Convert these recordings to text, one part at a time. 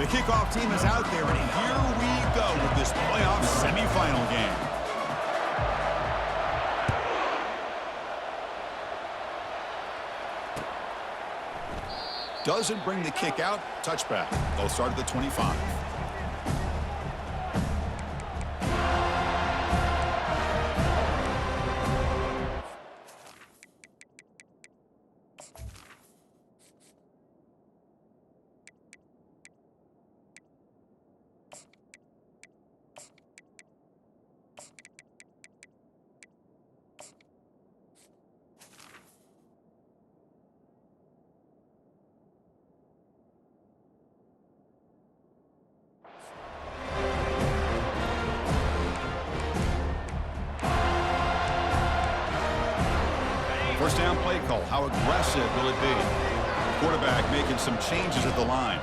The kickoff team is out there, and here we go with this playoff semifinal game. Doesn't bring the kick out. Touchback. They'll start at the 25. First down play call. How aggressive will it be? Quarterback making some changes at the line.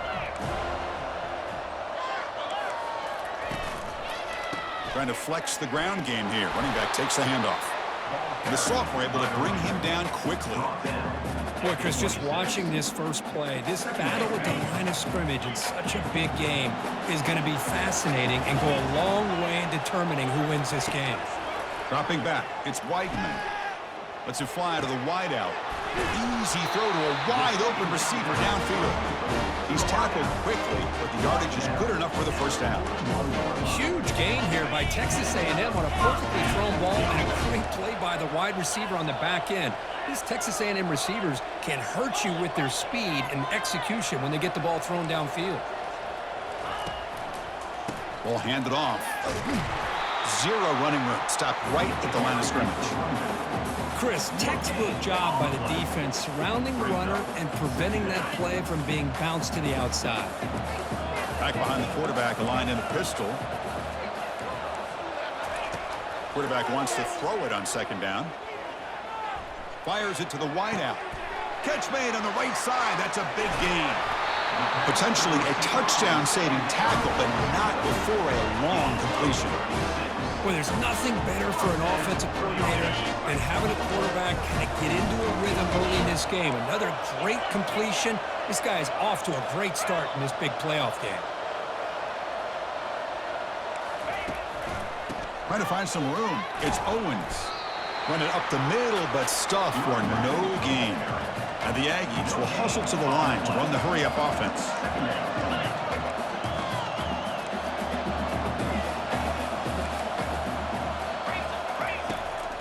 Trying to flex the ground game here. Running back takes the handoff. And the sophomore able to bring him down quickly. Boy, Chris, just watching this first play, this battle at the line of scrimmage in such a big game is going to be fascinating and go a long way in determining who wins this game. Dropping back, it's Weidman. Lets it fly to the wideout. Easy throw to a wide-open receiver downfield. He's tackled quickly, but the yardage is good enough for the first down. Huge gain here by Texas A&M on a perfectly thrown ball and a great play by the wide receiver on the back end. These Texas A&M receivers can hurt you with their speed and execution when they get the ball thrown downfield. Ball handed off. Zero running room. Stopped right at the line of scrimmage. Chris, textbook job by the defense surrounding the runner and preventing that play from being bounced to the outside. Back behind the quarterback, aligned in a pistol. Quarterback wants to throw it on second down. Fires it to the wideout. Catch made on the right side. That's a big gain. Potentially a touchdown-saving tackle, but not before a long completion. Well, there's nothing better for an offensive coordinator than having a quarterback kind of get into a rhythm early in this game. Another great completion. This guy is off to a great start in this big playoff game. Trying to find some room. It's Owens. Running up the middle, but stuffed for no gain. And the Aggies will hustle to the line to run the hurry-up offense.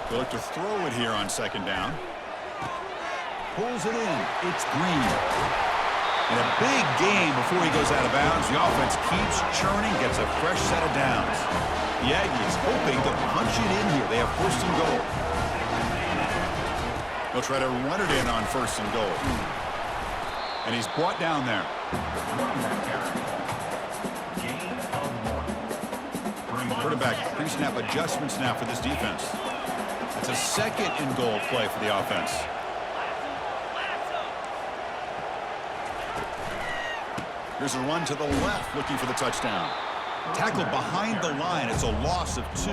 They look to throw it here on second down. Pulls it in. It's Green. And a big gain before he goes out of bounds. The offense keeps churning, gets a fresh set of downs. The Aggies hoping to punch it in here. They have first and goal. They'll try to run it in on first and goal. And he's brought down there. Quarterback pre-snap adjustments now for this defense. It's a second and goal play for the offense. Here's a run to the left looking for the touchdown. Tackled behind the line. It's a loss of 2.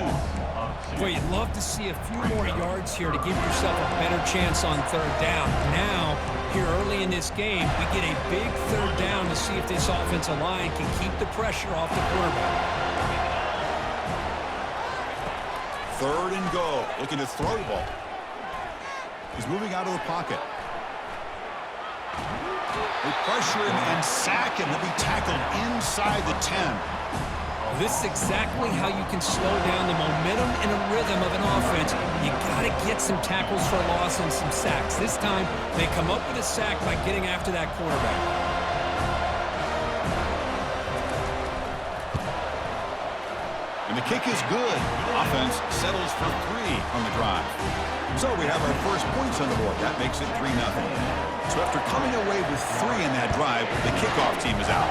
Boy, you'd love to see a few more yards here to give yourself a better chance on third down. Now, here early in this game, we get a big third down to see if this offensive line can keep the pressure off the quarterback. Third and goal. Looking to throw the ball. He's moving out of the pocket. They pressure him and sack him. He'll be tackled inside the 10. This is exactly how you can slow down the momentum and a rhythm of an offense. You got to get some tackles for loss and some sacks. This time, they come up with a sack by getting after that quarterback. And the kick is good. Offense settles for 3 on the drive. So we have our first points on the board. That makes it 3-0. So after coming away with 3 in that drive, the kickoff team is out.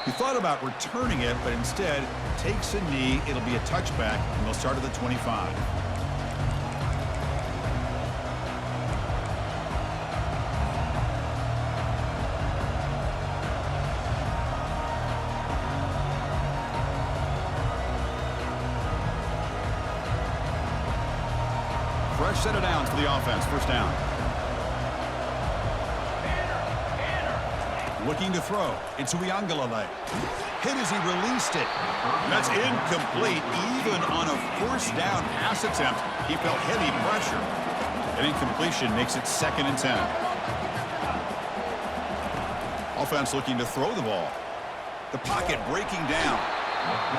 He thought about returning it, but instead takes a knee. It'll be a touchback, and they'll start at the 25. Fresh set of downs for the offense. First down. Looking to throw. It's Uiagalelei. Hit as he released it. That's incomplete. Even on a first down pass attempt, he felt heavy pressure. An incompletion makes it 2nd and 10. Offense looking to throw the ball. The pocket breaking down.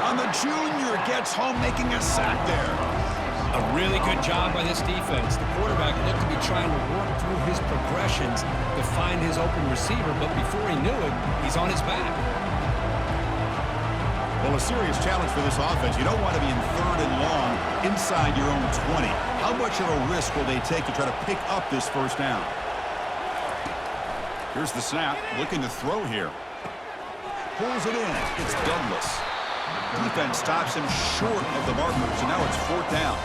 On the junior, gets home, making a sack there. A really good job by this defense. The quarterback looked to be trying to work through his progressions to find his open receiver, but before he knew it, he's on his back. Well, a serious challenge for this offense. You don't want to be in 3rd and long inside your own 20. How much of a risk will they take to try to pick up this first down? Here's the snap, looking to throw here. Pulls it in. It's Douglas. Defense stops him short of the marker, so now it's 4th down.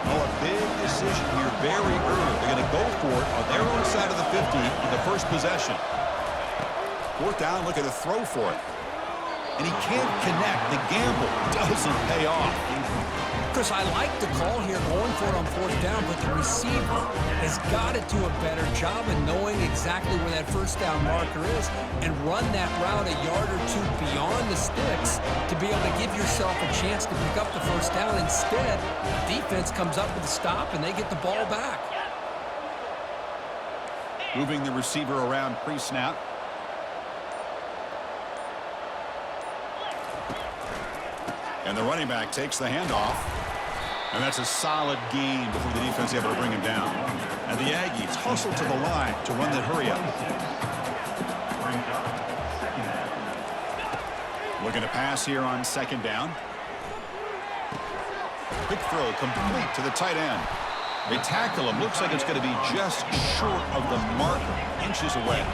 Oh, a big decision here very early. They're going to go for it on their own side of the 50 on the first possession. 4th down, looking to throw for it. And he can't connect. The gamble doesn't pay off. Chris, I like the call here going for it on 4th down, but the receiver has got to do a better job of knowing exactly where that first down marker is and run that route a yard or two beyond the sticks to be able to give yourself a chance to pick up the first down. Instead, the defense comes up with a stop and they get the ball back. Moving the receiver around pre-snap. And the running back takes the handoff. And that's a solid gain before the defense is able to bring him down. And the Aggies hustle to the line to run that hurry up. Looking to pass here on 2nd down. Quick throw complete to the tight end. They tackle him. Looks like it's going to be just short of the marker, inches away.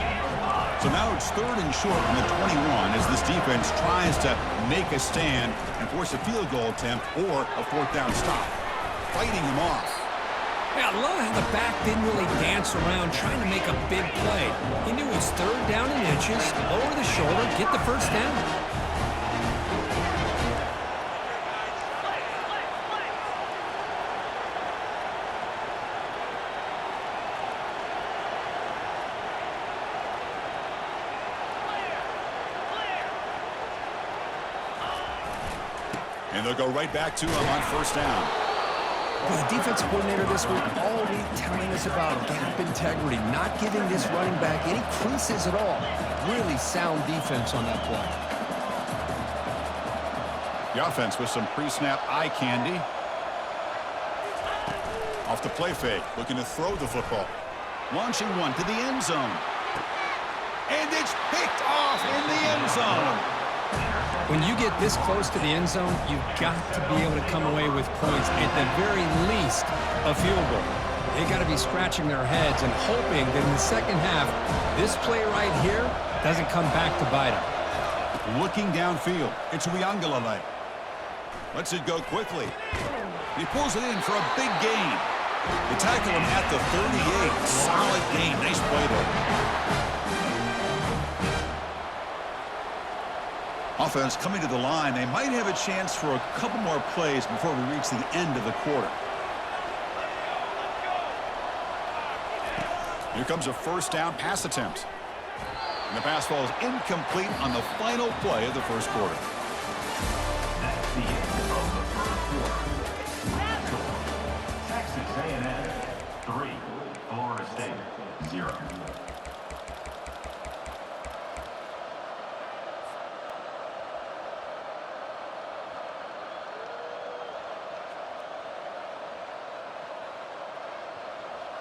So now it's 3rd and short from the 21 as this defense tries to make a stand and force a field goal attempt or a 4th down stop. Fighting them off. Yeah, I love how the back didn't really dance around trying to make a big play. He knew it was 3rd down in inches, lower the shoulder, get the first down. And they'll go right back to him on 1st down. Well, the defensive coordinator this week all week telling us about gap integrity, not giving this running back any creases at all. Really sound defense on that play. The offense with some pre-snap eye candy. Off the play fake, looking to throw the football. Launching one to the end zone. And it's picked off in the end zone. When you get this close to the end zone, you've got to be able to come away with points, at the very least, a field goal. They got to be scratching their heads and hoping that in the second half, this play right here doesn't come back to bite them. Looking downfield, it's Uiagalelei. Lets it go quickly. He pulls it in for a big gain. They tackle him at the 38. Solid gain. Nice play there. Offense coming to the line. They might have a chance for a couple more plays before we reach the end of the quarter. Here comes a 1st down pass attempt. And the pass falls incomplete on the final play of the first quarter. That's the end of the first quarter. Texas A&M 3, Florida State 0.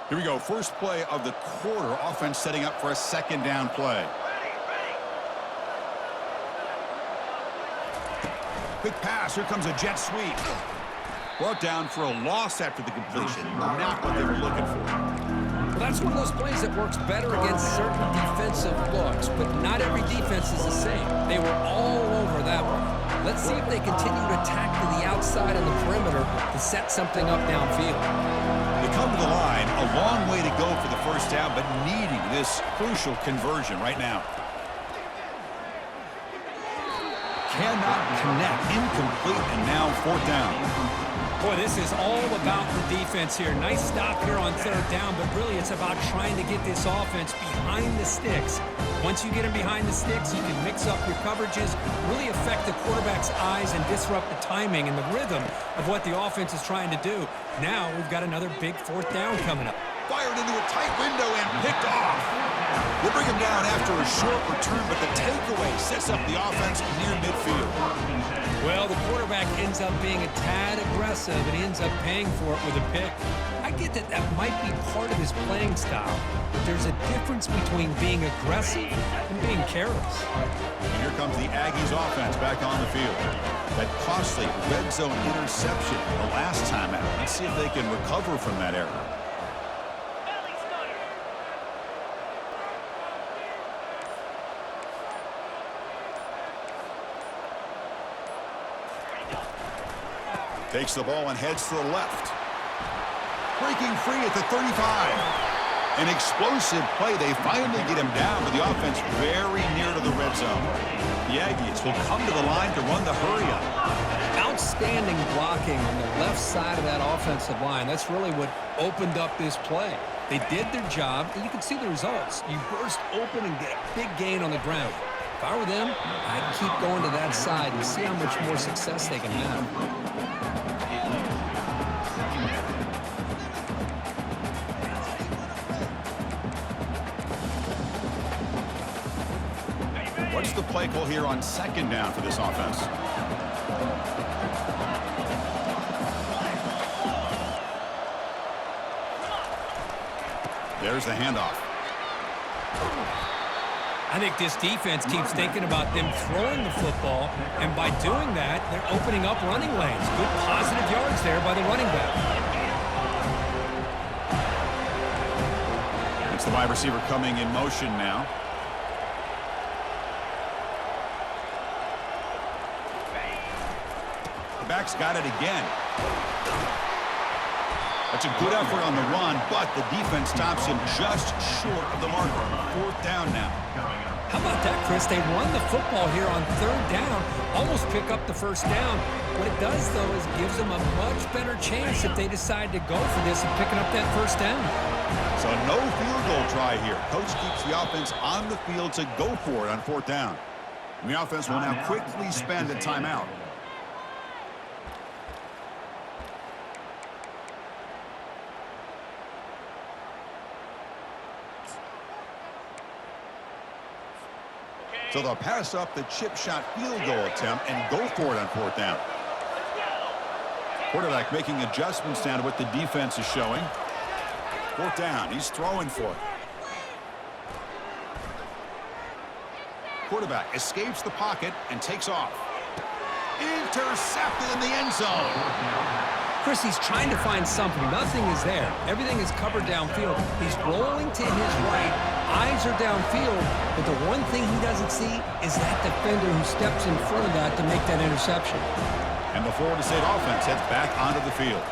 Here we go. First play of the quarter. Offense setting up for a 2nd down play. Quick pass. Here comes a jet sweep. Brought down for a loss after the completion. Not what they were looking for. Well, that's one of those plays that works better against certain defensive looks, but not every defense is the same. They were all over that one. Let's see if they continue to attack to the outside and the perimeter to set something up downfield. They come to the line, a long way to go for the first down, but needing this crucial conversion right now. Cannot connect, incomplete, and now 4th down. Boy, this is all about the defense here. Nice stop here on third down, but really it's about trying to get this offense behind the sticks. Once you get them behind the sticks, you can mix up your coverages, really affect the quarterback's eyes and disrupt the timing and the rhythm of what the offense is trying to do. Now we've got another big fourth down coming up. Fired into a tight window and picked off. We'll bring him down after a short return, but the takeaway sets up the offense near midfield. Well, the quarterback ends up being a tad aggressive, and he ends up paying for it with a pick. I get that that might be part of his playing style, but there's a difference between being aggressive and being careless. And here comes the Aggies offense back on the field. That costly red zone interception the last time out. Let's see if they can recover from that error. Takes the ball and heads to the left. Breaking free at the 35. An explosive play. They finally get him down, but the offense very near to the red zone. The Aggies will come to the line to run the hurry-up. Outstanding blocking on the left side of that offensive line. That's really what opened up this play. They did their job, and you can see the results. You burst open and get a big gain on the ground. If I were them, I'd keep going to that side and see how much more success they can have. What's the play call here on second down for this offense? There's the handoff. I think this defense keeps thinking about them throwing the football, and by doing that, they're opening up running lanes. Good positive yards there by the running back. It's the wide receiver coming in motion now. The back's got it again. That's a good effort on the run, but the defense stops him just short of the marker. Fourth down now. How about that, Chris? They run the football here on third down, almost pick up the first down. What it does, though, is gives them a much better chance if they decide to go for this and picking up that first down. So no field goal try here. Coach keeps the offense on the field to go for it on fourth down. And the offense will now quickly spend a timeout. So they'll pass up the chip shot field goal attempt and go for it on fourth down. Quarterback making adjustments down to what the defense is showing. Fourth down, he's throwing for it. Quarterback escapes the pocket and takes off. Intercepted in the end zone. Chris, he's trying to find something. Nothing is there. Everything is covered downfield. He's rolling to his right. Eyes are downfield. But the one thing he doesn't see is that defender who steps in front of that to make that interception. And the Florida State offense heads back onto the field.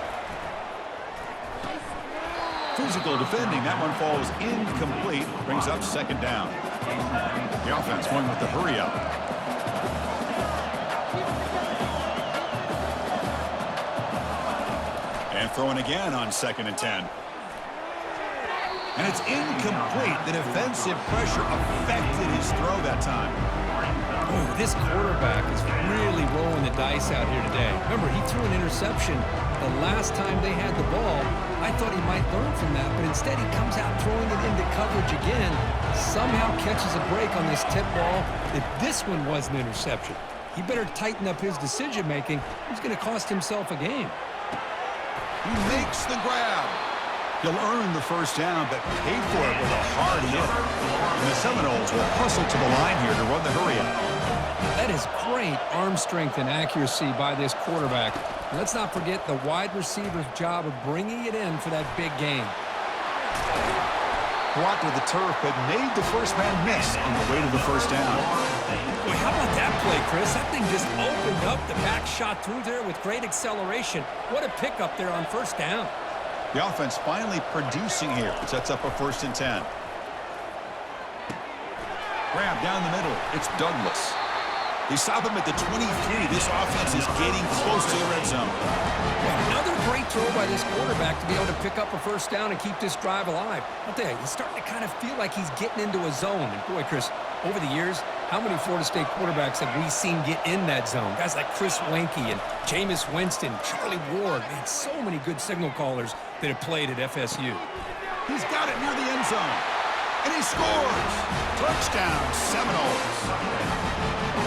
Physical defending. That one falls incomplete. Brings up second down. The offense going with the hurry-up. And throwing again on 2nd and 10. And it's incomplete. The defensive pressure affected his throw that time. Ooh, this quarterback is really rolling the dice out here today. Remember, he threw an interception the last time they had the ball. I thought he might learn from that, but instead he comes out throwing it into coverage again. Somehow catches a break on this tip ball that this one was an interception. He better tighten up his decision-making. He's going to cost himself a game. He makes the grab. He'll earn the first down, but pay for it with a hard hit. And the Seminoles will hustle to the line here to run the hurry-up. That is great arm strength and accuracy by this quarterback. And let's not forget the wide receiver's job of bringing it in for that big game. Blocked with the turf, but made the first man miss on the way to the first down. Boy, how about that play, Chris? That thing just opened up. The back shot through there with great acceleration. What a pickup there on first down. The offense finally producing here. It sets up a 1st and 10. Grab down the middle. It's Douglas. They stop him at the 23. This offense is getting close to the red zone. Another great throw by this quarterback to be able to pick up a first down and keep this drive alive. I'll tell you, he's starting to kind of feel like he's getting into a zone. And boy, Chris, over the years, how many Florida State quarterbacks have we seen get in that zone? Guys like Chris Wenke and Jameis Winston, Charlie Ward. Man, so many good signal callers that have played at FSU. He's got it near the end zone. And he scores. Touchdown, Seminoles.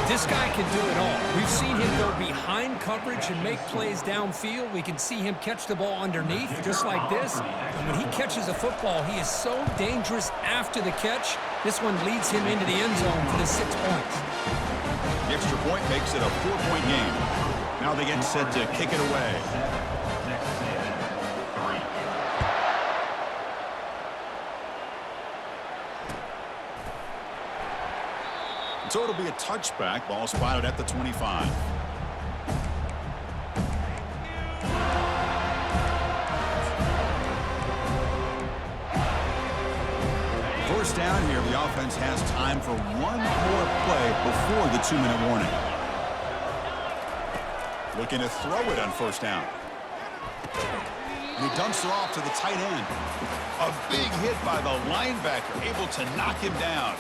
This guy can do it all. We've seen him go behind coverage and make plays downfield. We can see him catch the ball underneath, just like this. And when he catches a football, he is so dangerous after the catch. This one leads him into the end zone for the 6 points. The extra point makes it a 4-point game. Now they get set to kick it away. So it'll be a touchback. Ball spotted at the 25. First down here. The offense has time for one more play before the 2-minute warning. Looking to throw it on first down. And he dumps it off to the tight end. A big hit by the linebacker, able to knock him down.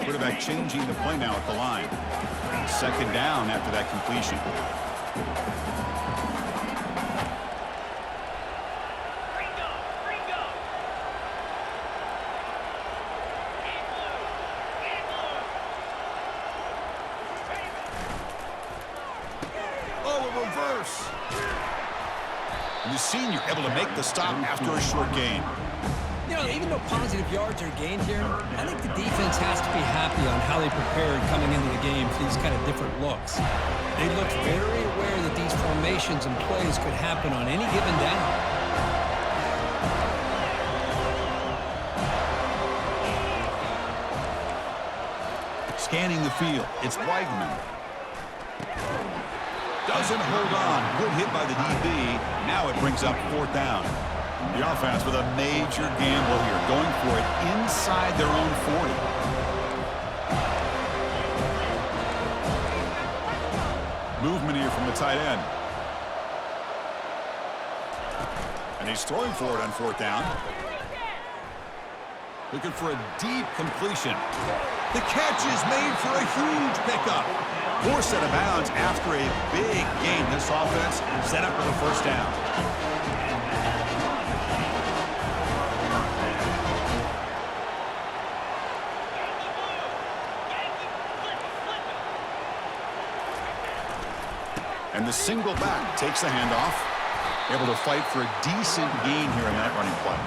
Quarterback changing the play now at the line. Second down after that completion. Oh, a reverse. And the senior able to make the stop after a short gain. You know, even though positive yards are gained here, I think the defense has to be happy on how they prepared coming into the game for these kind of different looks. They looked very aware that these formations and plays could happen on any given down. Scanning the field, it's Weigman. Doesn't hold on. Good hit by the DB. Now it brings up fourth down. The offense with a major gamble here, going for it inside their own 40. Movement here from the tight end. And he's throwing for it on fourth down. Looking for a deep completion. The catch is made for a huge pickup. Forced out of bounds after a big gain. This offense set up for the first down. And the single back takes the handoff. Able to fight for a decent gain here in that running play.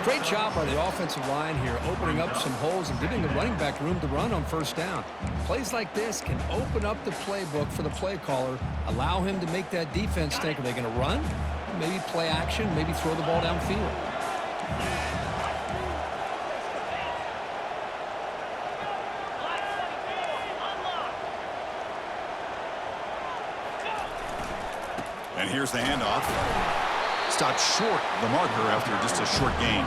Great job by the offensive line here, opening up some holes and giving the running back room to run on first down. Plays like this can open up the playbook for the play caller, allow him to make that defense think, are they going to run? Maybe play action, maybe throw the ball downfield. And here's the handoff. Stopped short of the marker after just a short gain.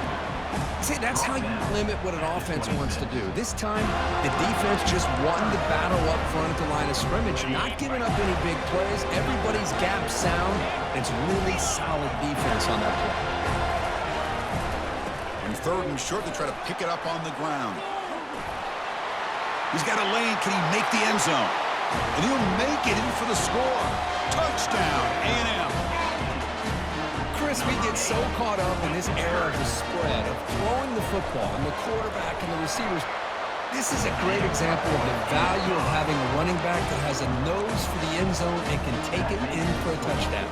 See, that's how you limit what an offense wants to do. This time, the defense just won the battle up front at the line of scrimmage, not giving up any big plays. Everybody's gap sound. It's really solid defense on that play. And third and short, they try to pick it up on the ground. He's got a lane. Can he make the end zone? And he'll make it in for the score. Touchdown, A&M. Chris, we get so caught up in this era of the spread, of throwing the football, and the quarterback and the receivers. This is a great example of the value of having a running back that has a nose for the end zone and can take it in for a touchdown.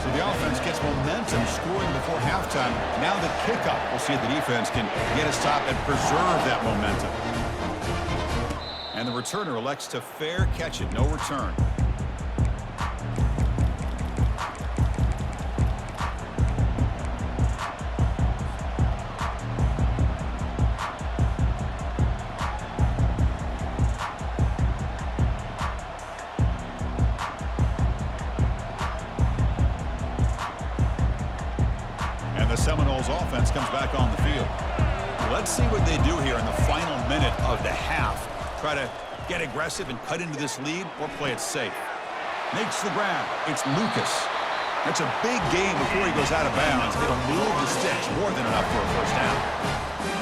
So the offense gets momentum, scoring before halftime. Now the kickoff. We'll see if the defense can get a stop and preserve that momentum. And the returner elects to fair catch it. No return. Seminoles offense comes back on the field. Let's see what they do here in the final minute of the half. Try to Get aggressive and cut into this lead or play it safe. Makes the grab. It's Lucas. That's a big game before he goes out of bounds. It'll move the sticks more than enough for a first down.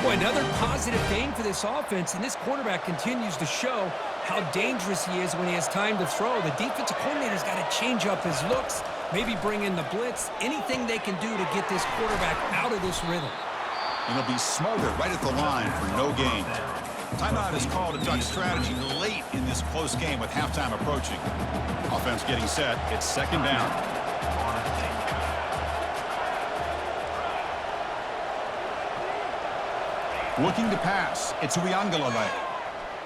Boy, another positive game for this offense, and this quarterback continues to show how dangerous he is when he has time to throw. The defensive coordinator's got to change up his looks, maybe bring in the blitz, anything they can do to get this quarterback out of this rhythm. And he'll be smothered right at the line for no gain. Timeout is called to duck strategy late in this close game with halftime approaching. Offense getting set. It's second down. Looking to pass. It's Uiagalelei.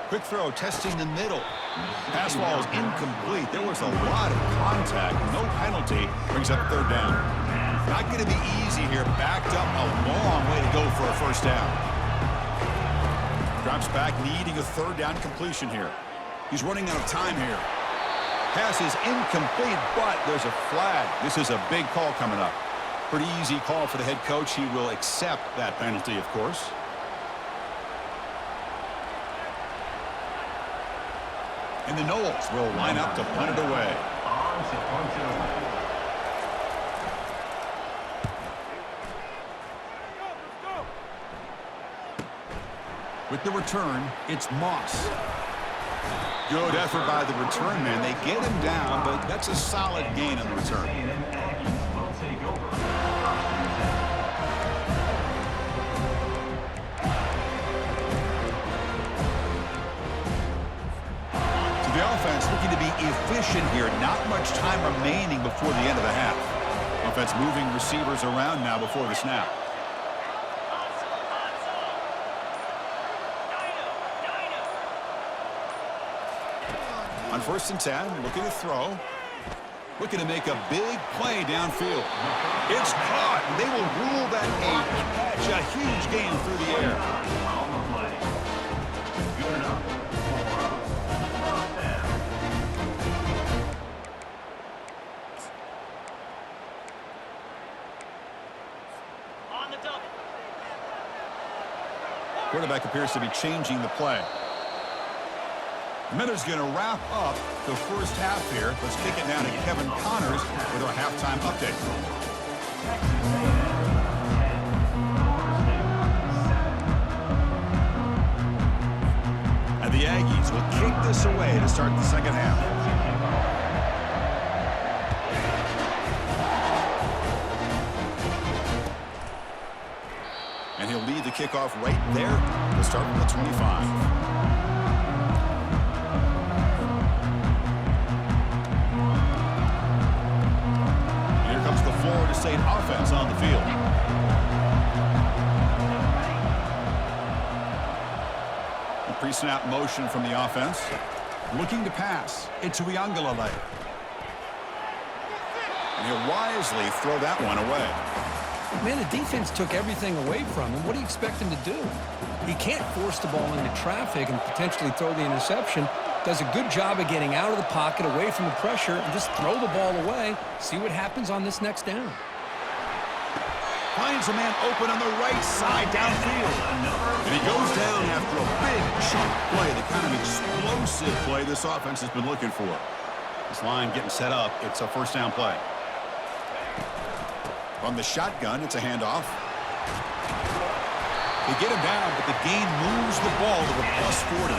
Quick throw, testing the middle. Pass ball is incomplete. There was a lot of contact. No penalty. Brings up third down. Not going to be easy here. Backed up a long way to go for a first down. Drops back, needing a third down completion here. He's running out of time here. Pass is incomplete, but there's a flag. This is a big call coming up. Pretty easy call for the head coach. He will accept that penalty, of course. And the Knowles will line up to punt it away. With the return, it's Moss. Good effort by the return man. They get him down, but that's a solid gain on the return. So the offense looking to be efficient here. Not much time remaining before the end of the half. Offense moving receivers around now before the snap. On 1st and 10, looking to throw. Looking to make a big play downfield. It's caught. They will rule that a catch, a huge gain through the air. On the double. Quarterback appears to be changing the play. Miller's going to wrap up the first half here. Let's kick it down to Kevin Connors with our halftime update. And the Aggies will kick this away to start the second half. And he'll lead the kickoff right there to start from the 25. Florida State offense on the field. A pre-snap motion from the offense. Looking to pass. It's Uiagalelei. And he'll wisely throw that one away. Man, the defense took everything away from him. What do you expect him to do? He can't force the ball into traffic and potentially throw the interception. Does a good job of getting out of the pocket, away from the pressure, and just throw the ball away. See what happens on this next down. Finds a man open on the right side downfield. And he goes down after a big chunk play, the kind of explosive play this offense has been looking for. This line getting set up. It's a first down play. From the shotgun, it's a handoff. They get him down, but the gain moves the ball to the +40.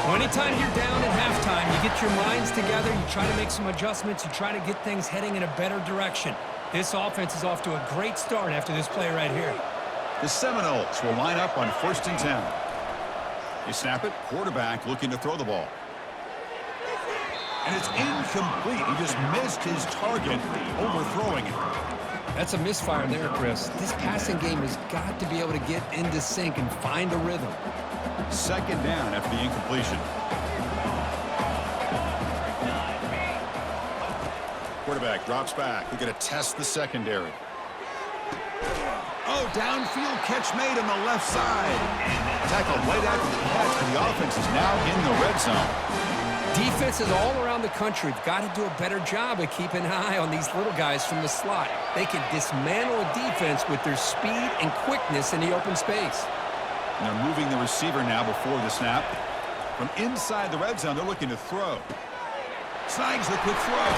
Well, anytime you're down at halftime, you get your minds together, you try to make some adjustments, you try to get things heading in a better direction. This offense is off to a great start after this play right here. The Seminoles will line up on 1st and 10. They snap it, quarterback looking to throw the ball. And it's incomplete. He just missed his target, overthrowing it. That's a misfire there, Chris. This passing game has got to be able to get into sync and find a rhythm. Second down after the incompletion. Quarterback drops back. We're going to test the secondary. Oh, downfield catch made on the left side. Tackle right after the catch, but the offense is now in the red zone. Defenses all around the country have got to do a better job of keeping an eye on these little guys from the slot. They can dismantle a defense with their speed and quickness in the open space. And they're moving the receiver now before the snap. From inside the red zone, they're looking to throw. Snags the quick throw.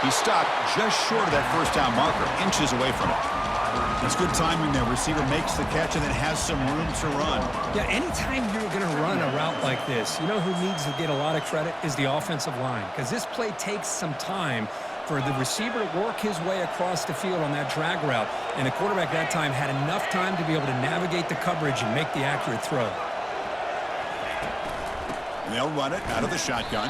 He stopped just short of that first down marker, inches away from it. That's good timing there. Receiver makes the catch and then has some room to run. Yeah, anytime you're going to run a route like this, you know who needs to get a lot of credit is the offensive line, because this play takes some time for the receiver to work his way across the field on that drag route, and the quarterback that time had enough time to be able to navigate the coverage and make the accurate throw. And they'll run it out of the shotgun.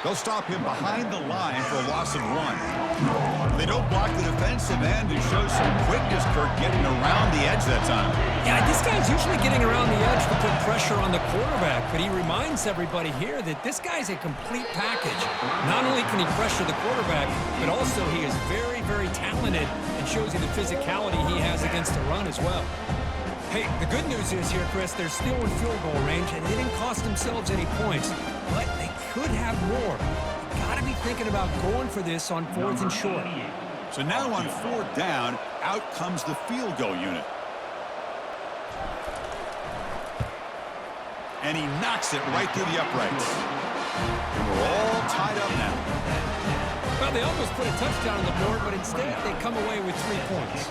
They'll stop him behind the line for a loss of 1. They don't block the defensive end and show some quickness, Kirk, getting around the edge that time. Yeah, this guy's usually getting around the edge to put pressure on the quarterback, but he reminds everybody here that this guy's a complete package. Not only can he pressure the quarterback, but also he is very, very talented and shows you the physicality he has against the run as well. Hey, the good news is here, Chris, they're still in field goal range, and they didn't cost themselves any points, but they could have more. Got to be thinking about going for this on 4th and short. So now on 4th down, out comes the field goal unit. And he knocks it right through the uprights. And we're all tied up now. Well, they almost put a touchdown on the board, but instead they come away with 3 points.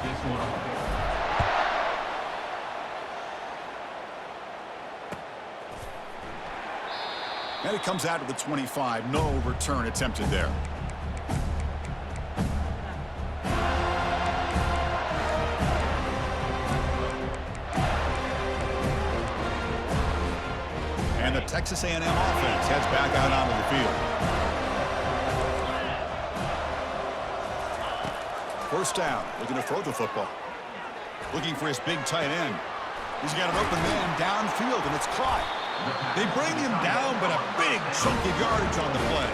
And it comes out to the 25. No return attempted there. And the Texas A&M offense heads back out onto the field. First down, looking to throw the football. Looking for his big tight end. He's got an open man downfield, and it's caught. They bring him down, but a big chunk of yardage on the play.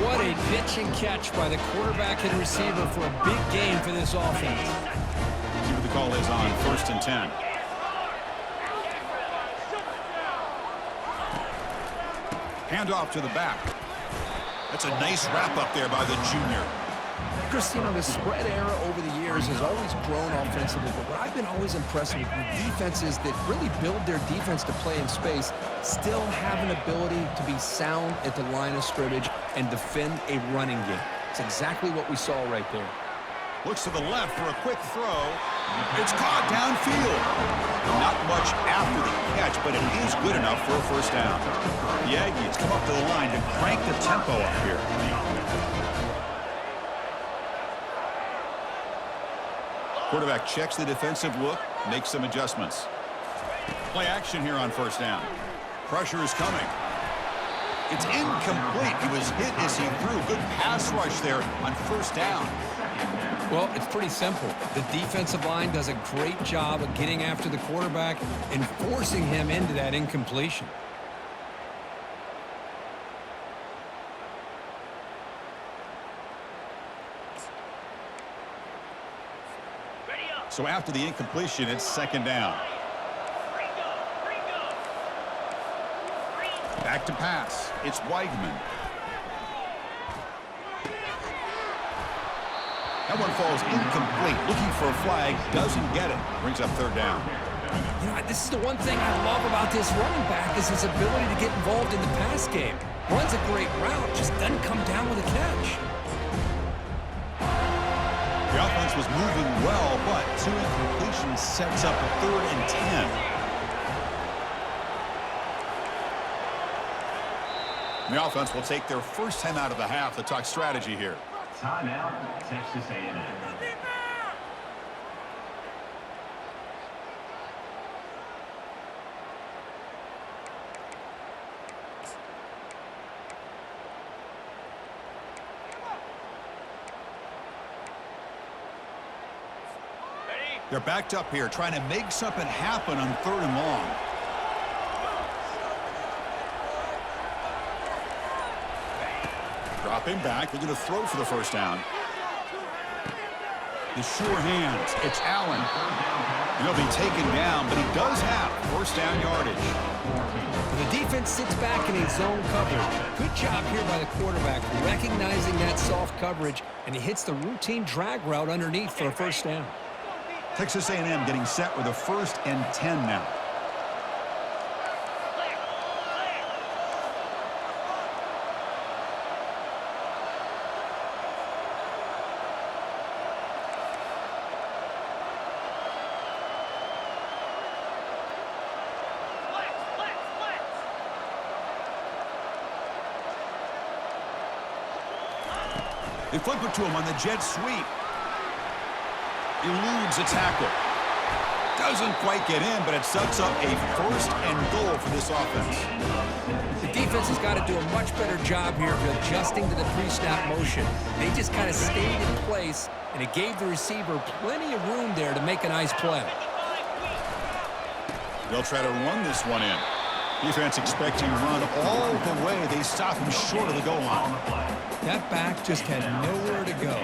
What a pitch and catch by the quarterback and receiver for a big game for this offense. See what the call is on 1st and 10. Handoff to the back. That's a nice wrap up there by the junior. Chris, you know, the spread era over the years has always grown offensively, but what I've been always impressed with defenses that really build their defense to play in space still have an ability to be sound at the line of scrimmage and defend a running game. It's exactly what we saw right there. Looks to the left for a quick throw. It's caught downfield. Not much after the catch, but it is good enough for a first down. The Aggies come up to the line to crank the tempo up here. Quarterback checks the defensive look, makes some adjustments. Play action here on first down. Pressure is coming. It's incomplete. He was hit as he threw. Good pass rush there on first down. Well, it's pretty simple. The defensive line does a great job of getting after the quarterback and forcing him into that incompletion. So after the incompletion, it's second down. Back to pass. It's Weigman. That one falls incomplete. Looking for a flag. Doesn't get it. Brings up third down. You know, this is the one thing I love about this running back is his ability to get involved in the pass game. Runs a great route, just doesn't come down with a catch. The offense was moving well, but 2 incompletions sets up a 3rd and 10. The offense will take their first time out of the half to talk strategy here. Timeout, Texas A&M. They're backed up here, trying to make something happen on 3rd and long. Dropping back, they're going to throw for the first down. The sure hands, it's Allen. And he'll be taken down, but he does have first down yardage. The defense sits back in a zone coverage. Good job here by the quarterback, recognizing that soft coverage, and he hits the routine drag route underneath for a first down. Texas A&M getting set with a 1st and 10 now. They flip it to him on the jet sweep. Eludes a tackle. Doesn't quite get in, but it sets up a first and goal for this offense. The defense has got to do a much better job here of adjusting to the pre-snap motion. They just kind of stayed in place, and it gave the receiver plenty of room there to make a nice play. They'll try to run this one in. Defense expecting run all the way. They stop him short of the goal line. That back just had nowhere to go.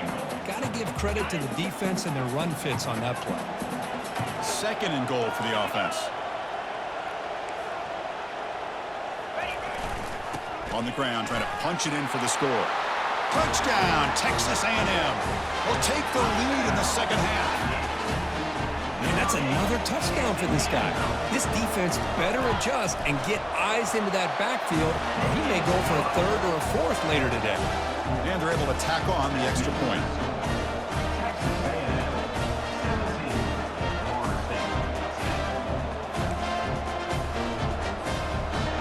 Got to give credit to the defense and their run fits on that play. Second and goal for the offense. On the ground, trying to punch it in for the score. Touchdown, Texas A&M. Will take the lead in the second half. Man, that's another touchdown for this guy. This defense better adjust and get eyes into that backfield, or he may go for a third or a fourth later today. And they're able to tack on the extra point.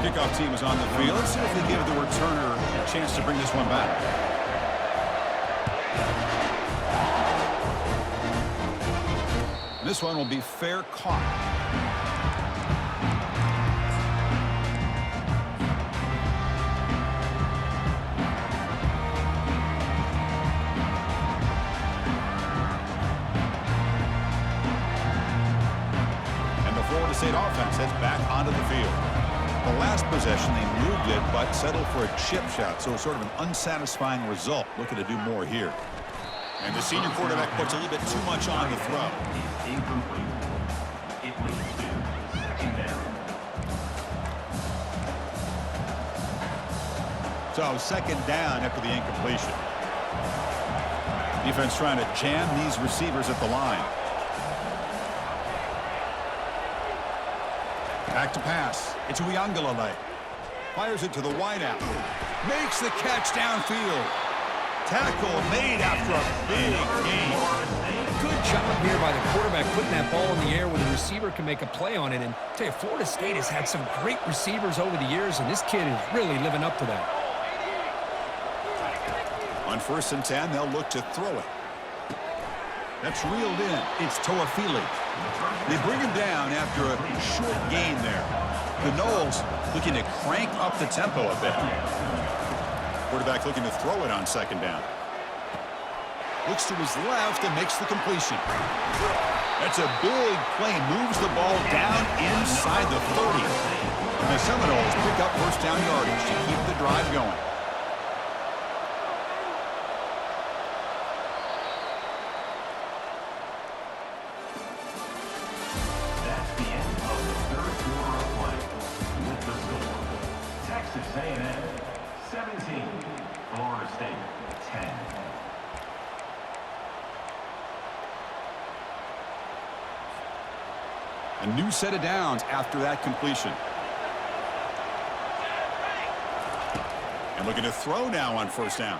Kickoff team is on the field. Let's see if they give the returner a chance to bring this one back. This one will be fair caught. And the Florida State offense heads back onto the field. The last possession, they moved it, but settled for a chip shot, so sort of an unsatisfying result. Looking to do more here. And the senior quarterback puts a little bit too much on the throw. Incomplete. It leads to second down. So second down after the incompletion. Defense trying to jam these receivers at the line. Back to pass. It's Uiagalelei. Fires it to the wideout. Makes the catch downfield. Tackle made after a big gain. Good job here by the quarterback putting that ball in the air where the receiver can make a play on it. And I tell you, Florida State has had some great receivers over the years, and this kid is really living up to that. On 1st and 10, they'll look to throw it. That's reeled in. It's Toafili. They bring him down after a short gain there. The Noles looking to crank up the tempo a bit. Quarterback looking to throw it on second down. Looks to his left and makes the completion. That's a big play. Moves the ball down inside the 30. And the Seminoles pick up first down yardage to keep the drive going. That's the end of the third quarter of play. With the score, Texas A&M 17, Florida State 10. A new set of downs after that completion. And looking to throw now on first down.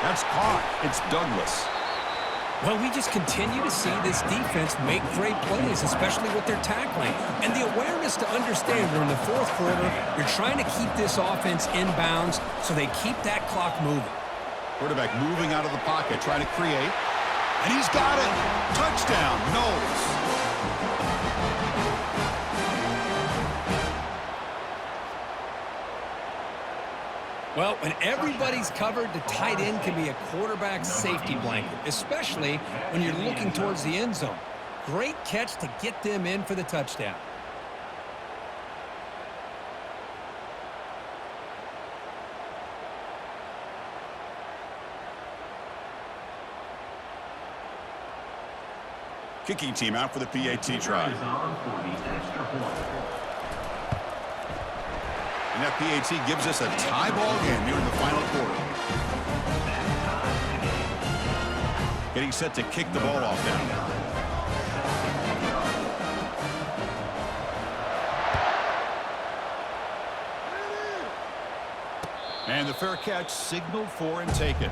That's caught. It's Douglas. Well, we just continue to see this defense make great plays, especially with their tackling. And the awareness to understand we're in the fourth quarter, you're trying to keep this offense in bounds so they keep that clock moving. Quarterback moving out of the pocket, trying to create. And he's got it. Touchdown, Noles. Well, when everybody's covered, the tight end can be a quarterback safety blanket, especially when you're looking towards the end zone. Great catch to get them in for the touchdown. Kicking team out for the PAT try. Is on for the extra point. And that PAT gives us a tie ball game here in the final quarter. Getting set to kick the ball off now. And the fair catch signaled for and taken.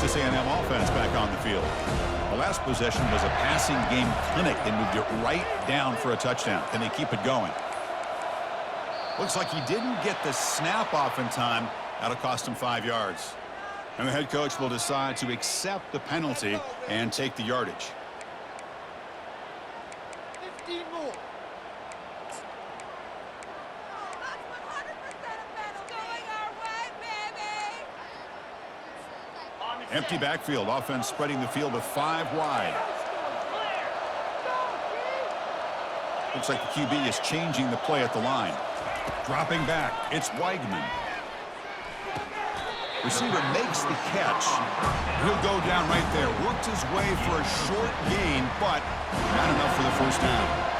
Texas A&M offense back on the field. The last possession was a passing game clinic. They moved it right down for a touchdown. Can they keep it going? Looks like he didn't get the snap off in time. That'll cost him 5 yards. And the head coach will decide to accept the penalty and take the yardage. 15 more. Empty backfield. Offense spreading the field with 5 wide. Looks like the QB is changing the play at the line. Dropping back. It's Weigman. Receiver makes the catch. He'll go down right there. Worked his way for a short gain, but not enough for the first down.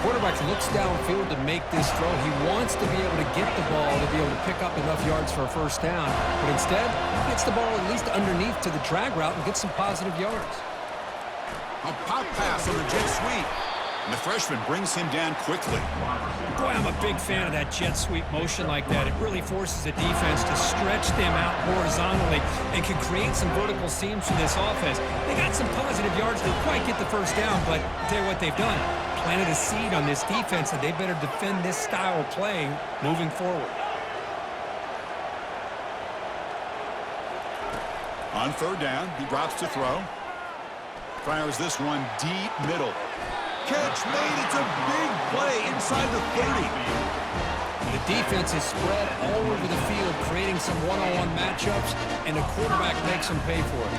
Quarterback looks downfield to make this throw. He wants to be able to get the ball to be able to pick up enough yards for a first down. But instead, he gets the ball at least underneath to the drag route and gets some positive yards. A pop pass on the jet sweep. And the freshman brings him down quickly. Boy, I'm a big fan of that jet sweep motion like that. It really forces the defense to stretch them out horizontally and can create some vertical seams for this offense. They got some positive yards. Didn't quite get the first down, but I'll tell you what they've done. Planted a seed on this defense that they better defend this style of play moving forward. On third down, he drops to throw. Fires this one deep middle. Catch made. It's a big play inside the 30. The defense is spread all over the field, creating some one-on-one matchups, and the quarterback makes them pay for it.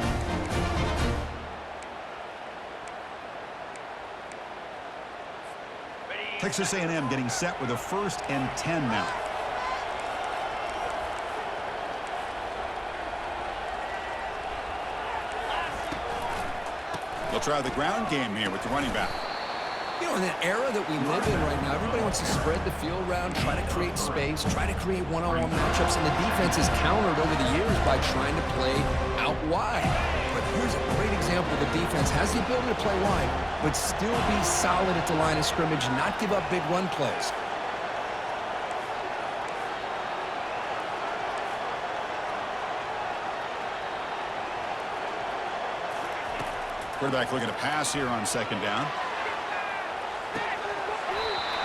Texas A&M getting set with a 1st and 10 now. They'll try the ground game here with the running back. You know, in the era that we live in right now, everybody wants to spread the field around, try to create space, try to create one-on-one matchups, and the defense is countered over the years by trying to play out wide. But here's a great example. The defense has the ability to play wide, but still be solid at the line of scrimmage, not give up big run plays. Quarterback looking to pass here on 2nd down.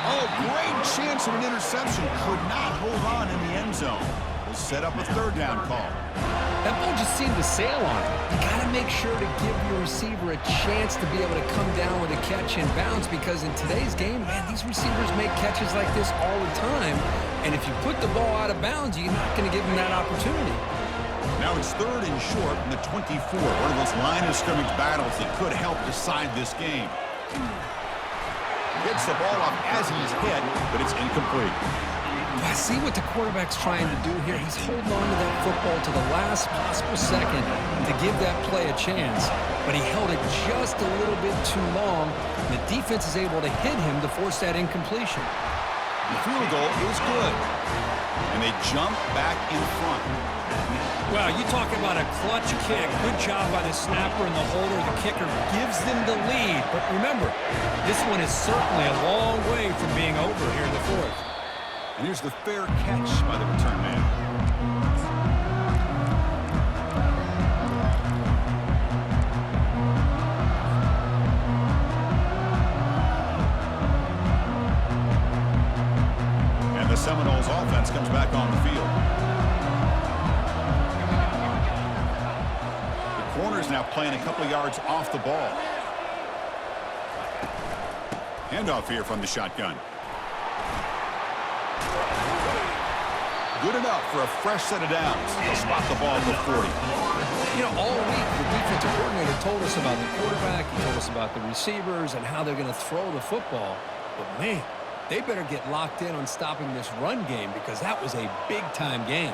Oh, great chance of an interception. Could not hold on in the end zone. Will set up a 3rd down call. That ball just seemed to sail on it. You got to make sure to give your receiver a chance to be able to come down with a catch and bounce, because in today's game, man, these receivers make catches like this all the time. And if you put the ball out of bounds, you're not going to give them that opportunity. Now it's 3rd and short from the 24. One of those line of scrimmage battles that could help decide this game. Gets the ball off as he's hit, but it's incomplete. I see what the quarterback's trying to do here. He's holding on to that football to the last possible second to give that play a chance. But he held it just a little bit too long. And the defense is able to hit him to force that incompletion. The field goal is good. And they jump back in front. Well, you talk about a clutch kick. Good job by the snapper and the holder. The kicker gives them the lead. But remember, this one is certainly a long way from being over here in the 4th. And here's the fair catch by the return man. And the Seminoles offense comes back on the field. The corner's now playing a couple of yards off the ball. Handoff here from the shotgun. Good enough for a fresh set of downs. They'll spot the ball at the 40. You know, all week the defensive coordinator told us about the quarterback. He told us about the receivers and how they're going to throw the football. But, man, they better get locked in on stopping this run game, because that was a big-time game.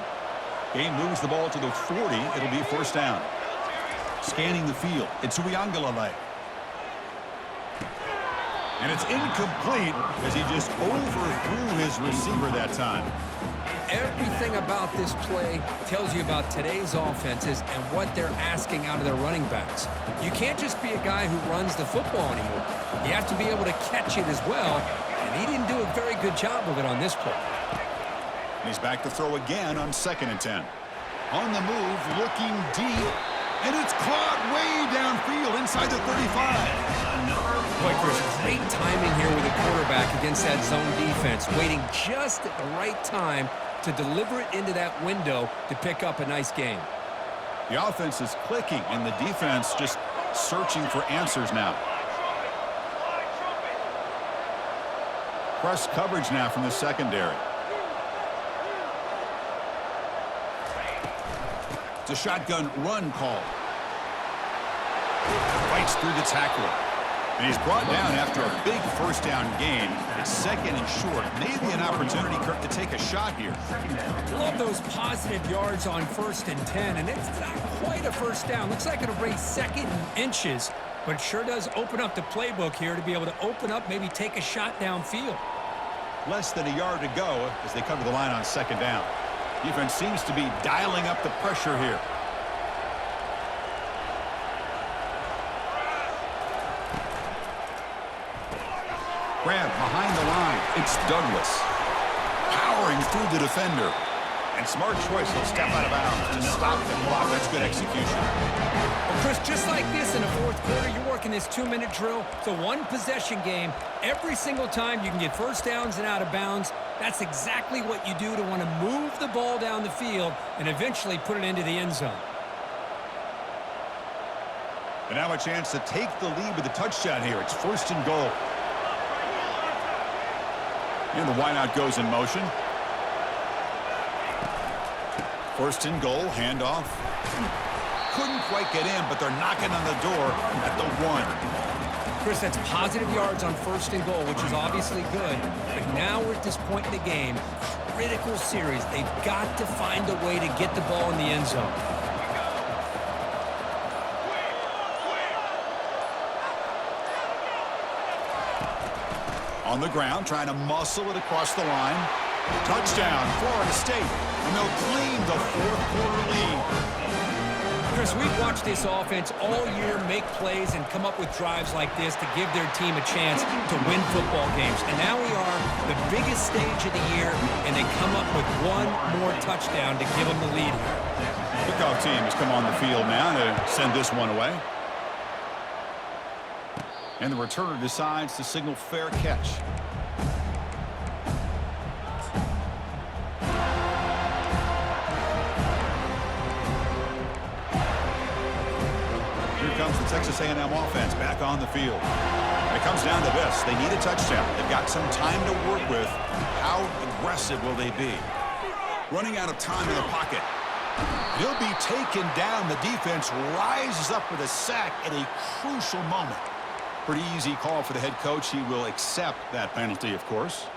Game moves the ball to the 40. It'll be 1st down. Scanning the field. It's Uiagalelei. And it's incomplete as he just overthrew his receiver that time. Everything about this play tells you about today's offenses and what they're asking out of their running backs. You can't just be a guy who runs the football anymore. You have to be able to catch it as well, and he didn't do a very good job of it on this play. And he's back to throw again on 2nd and 10. On the move, looking deep. And it's caught way downfield inside the 35. Boy, Chris, great timing here with the quarterback against that zone defense, waiting just at the right time to deliver it into that window to pick up a nice gain. The offense is clicking, and the defense just searching for answers now. Press coverage now from the secondary. It's a shotgun run call. Fights through the tackler. And he's brought down after a big first down gain. It's second and short. Maybe an opportunity, Kirk, to take a shot here. Love those positive yards on 1st and 10, and it's not quite a first down. Looks like it'll bring second and inches, but it sure does open up the playbook here to be able to open up, maybe take a shot downfield. Less than a yard to go as they come to the line on second down. Defense seems to be dialing up the pressure here. Grab behind the line. It's Douglas. Powering through the defender. And smart choice. He'll step out of bounds to stop the clock. That's good execution. Well, Chris, just like this in the fourth quarter, you're working this 2-minute drill. It's a one-possession game. Every single time you can get first downs and out of bounds. That's exactly what you do to want to move the ball down the field and eventually put it into the end zone. And now a chance to take the lead with a touchdown here. It's 1st and goal. And the wideout goes in motion. 1st and goal, handoff. Couldn't quite get in, but they're knocking on the door at the 1. Chris, that's positive yards on 1st and goal, which is obviously good. But now we're at this point in the game, critical series. They've got to find a way to get the ball in the end zone. On the ground, trying to muscle it across the line. Touchdown, Florida State. And they'll claim the fourth quarter lead. Chris, we've watched this offense all year make plays and come up with drives like this to give their team a chance to win football games. And now we are the biggest stage of the year, and they come up with one more touchdown to give them the lead here. Kickoff team has come on the field now to send this one away. And the returner decides to signal fair catch. Here comes the Texas A&M offense back on the field. And it comes down to this. They need a touchdown. They've got some time to work with. How aggressive will they be? Running out of time in the pocket. He'll be taken down. The defense rises up with a sack at a crucial moment. Pretty easy call for the head coach. He will accept that penalty, of course.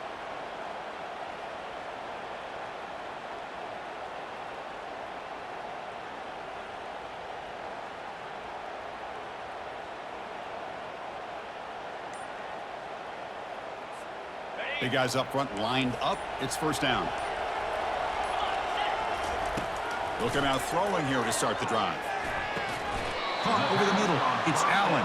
Big guys up front lined up. It's 1st down. Looking out throwing here to start the drive. Caught over the middle. It's Allen.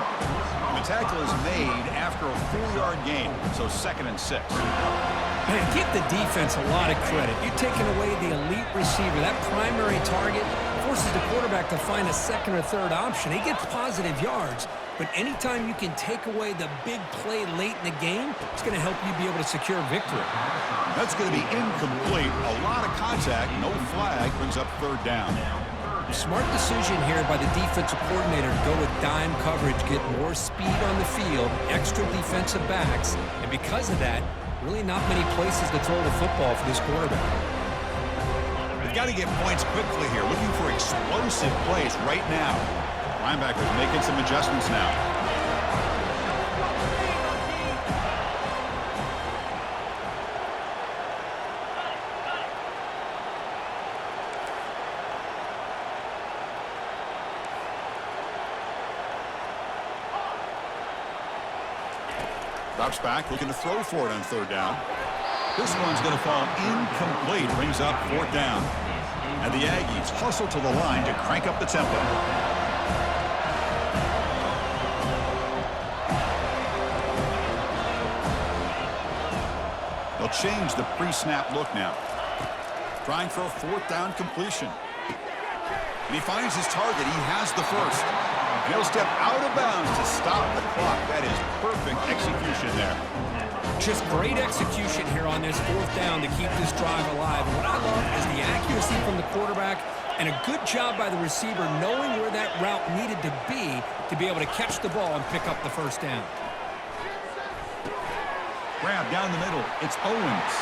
The tackle is made after a 4-yard gain, so 2nd and 6. Man, give the defense a lot of credit. You're taking away the elite receiver. That primary target forces the quarterback to find a 2nd or 3rd option. He gets positive yards, but anytime you can take away the big play late in the game, it's going to help you be able to secure victory. That's going to be incomplete. A lot of contact, no flag, brings up 3rd down. Smart decision here by the defensive coordinator to go with dime coverage, get more speed on the field, extra defensive backs, and because of that, really not many places to throw the football for this quarterback. They've got to get points quickly here, looking for explosive plays right now. Linebackers making some adjustments now. Drops back, looking to throw for it on 3rd down. This one's going to fall incomplete. Brings up 4th down. And the Aggies hustle to the line to crank up the tempo. They'll change the pre-snap look now. Trying for a 4th down completion. And he finds his target. He has the first. And he'll step out of bounds to stop the clock. That is perfect execution there. Just great execution here on this fourth down to keep this drive alive. And what I love is the accuracy from the quarterback and a good job by the receiver knowing where that route needed to be able to catch the ball and pick up the first down. Grab down the middle. It's Owens.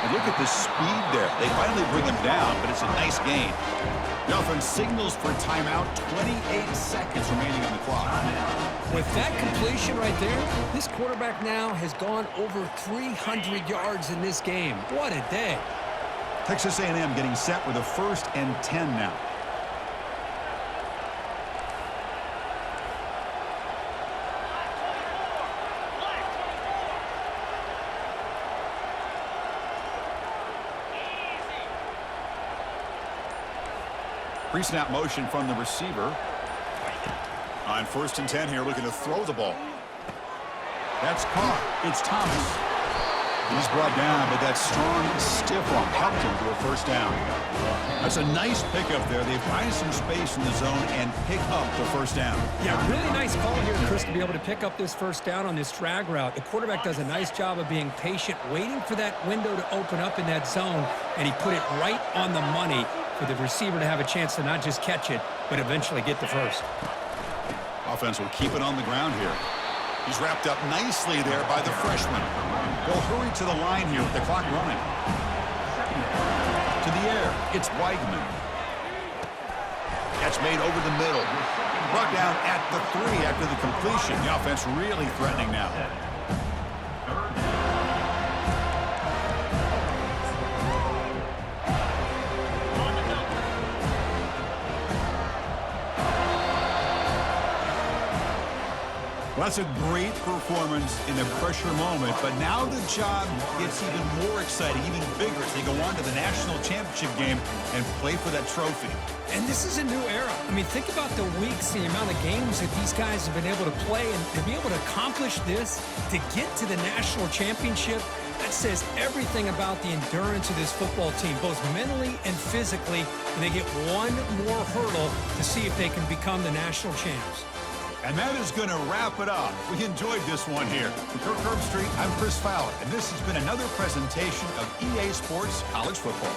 And look at the speed there. They finally bring him down, but it's a nice gain. The offense signals for timeout. 28 seconds remaining on the clock. With that completion right there, this quarterback now has gone over 300 yards in this game. What a day. Texas A&M getting set with a 1st and 10 now. Pre-snap motion from the receiver. On 1st and 10 here, looking to throw the ball. That's caught. It's Thomas. He's brought down, but that strong, stiff arm helped him to a first down. That's a nice pickup there. They find some space in the zone and pick up the first down. Yeah, really nice call here, Chris, to be able to pick up this first down on this drag route. The quarterback does a nice job of being patient, waiting for that window to open up in that zone, and he put it right on the money for the receiver to have a chance to not just catch it, but eventually get the first. Offense will keep it on the ground here. He's wrapped up nicely there by the freshman. They'll hurry to the line here with the clock running. To the air, it's Weigman. Catch made over the middle. Brought down at the 3 after the completion. The offense really threatening now. Well, that's a great performance in a pressure moment, but now the job gets even more exciting, even bigger as they go on to the national championship game and play for that trophy. And this is a new era. I mean, think about the weeks, the amount of games that these guys have been able to play, and to be able to accomplish this, to get to the national championship, that says everything about the endurance of this football team, both mentally and physically, and they get one more hurdle to see if they can become the national champs. And that is going to wrap it up. We enjoyed this one here. From Kirk Herbstreit, I'm Chris Fowler, and this has been another presentation of EA Sports College Football.